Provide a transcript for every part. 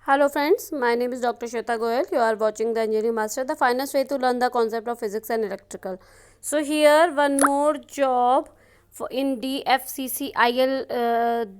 Hello friends, my name is Dr. Shweta Goyal. You are watching the Engineering Master, the finest way to learn the concept of physics and electrical. So here one more job in DFCCIL.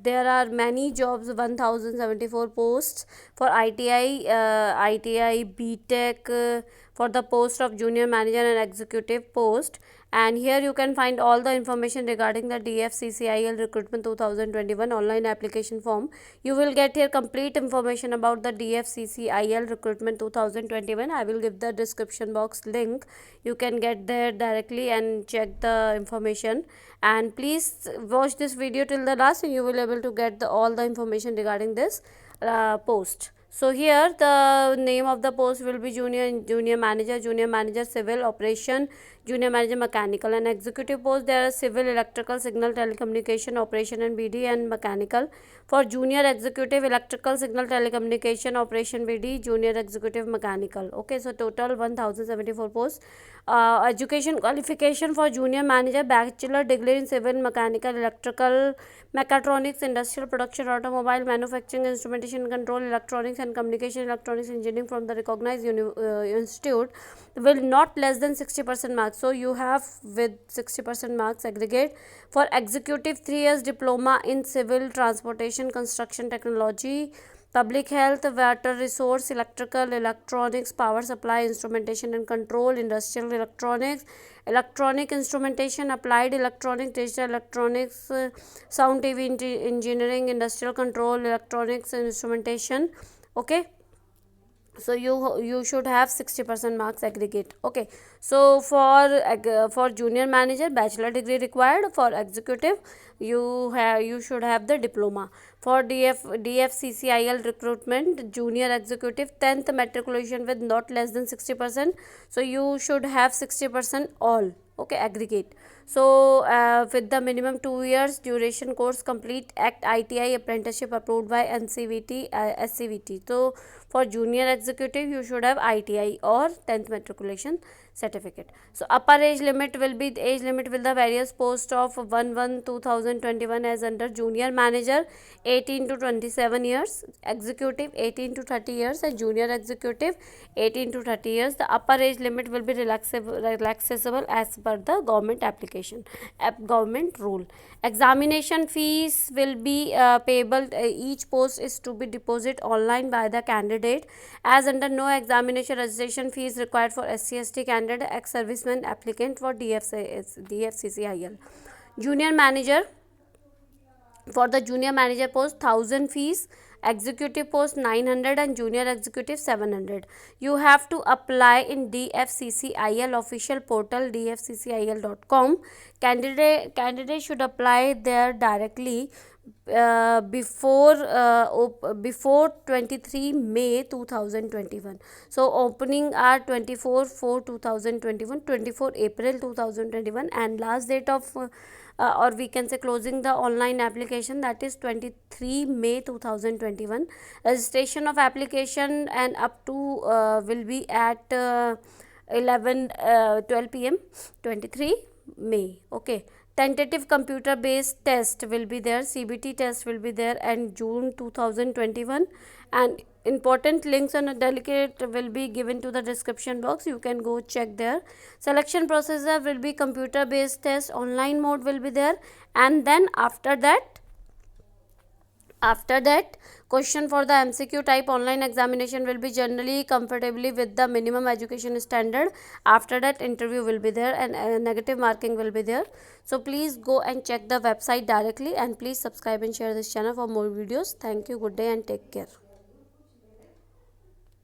There are many jobs, 1074 posts for ITI, ITI, BTech, for the post of junior manager and executive post. And here you can find all the information regarding the DFCCIL recruitment 2021 online application form. You will get here complete information about the DFCCIL recruitment 2021. I will give the description box link. You can get there directly and check the information. And please watch this video till the last and you will be able to get all the information regarding this post. So here the name of the post will be junior manager civil operation, junior manager mechanical, and executive post there are civil, electrical, signal, telecommunication, operation and BD and mechanical. For junior executive, electrical, signal, telecommunication, operation, BD, junior executive, mechanical. Okay, so total 1074 posts. Education qualification for junior manager, bachelor degree in civil, mechanical, electrical, mechatronics, industrial production, automobile, manufacturing, instrumentation control, electronics and communication, electronics engineering from the recognized institute, will not less than 60% marks. So you have with 60% marks aggregate. For executive, 3 years diploma in civil, transportation, construction technology, public health, water resource, electrical, electronics, power supply, instrumentation and control, industrial electronics, electronic instrumentation, applied electronics, digital electronics, sound TV engineering, industrial control, electronics and instrumentation. Okay, so you should have 60% marks aggregate. Okay, so for junior manager, bachelor degree required. For executive, you should have the diploma. For DFCCIL recruitment, junior executive, 10th matriculation with not less than 60%. So you should have 60% all. Okay, aggregate. So with the minimum 2 years duration course complete at ITI apprenticeship approved by NCVT, SCVT. So for junior executive you should have ITI or 10th matriculation certificate. So upper age limit will be the various post of 1/1/2021 as under junior manager 18 to 27 years, executive 18 to 30 years and junior executive 18 to 30 years. The upper age limit will be relaxable as per the government application, government rule. Examination fees will be payable. Each post is to be deposited online by the candidate, as under no examination registration fee is required for SC/ST candidate, ex-serviceman applicant for DFCCIL. Junior manager, for the junior manager post 1000 fees, executive post 900 and junior executive 700. You have to apply in DFCCIL official portal dfccil.com. Candidate should apply there directly before 23 May 2021. So opening are 24/4/2021, 24 April 2021 and last date of or we can say closing the online application, that is 23 May 2021. Registration of application and up to will be at 12 pm 23 May. Okay, tentative computer based test will be there, CBT test will be there and June 2021, and important links on a delegate will be given to the description box. You can go check there. Selection procedure will be computer based test, online mode will be there, and then after that question for the MCQ type online examination will be generally comfortably with the minimum education standard. After that interview will be there and negative marking will be there. So please go and check the website directly and please subscribe and share this channel for more videos. Thank you, good day and take care.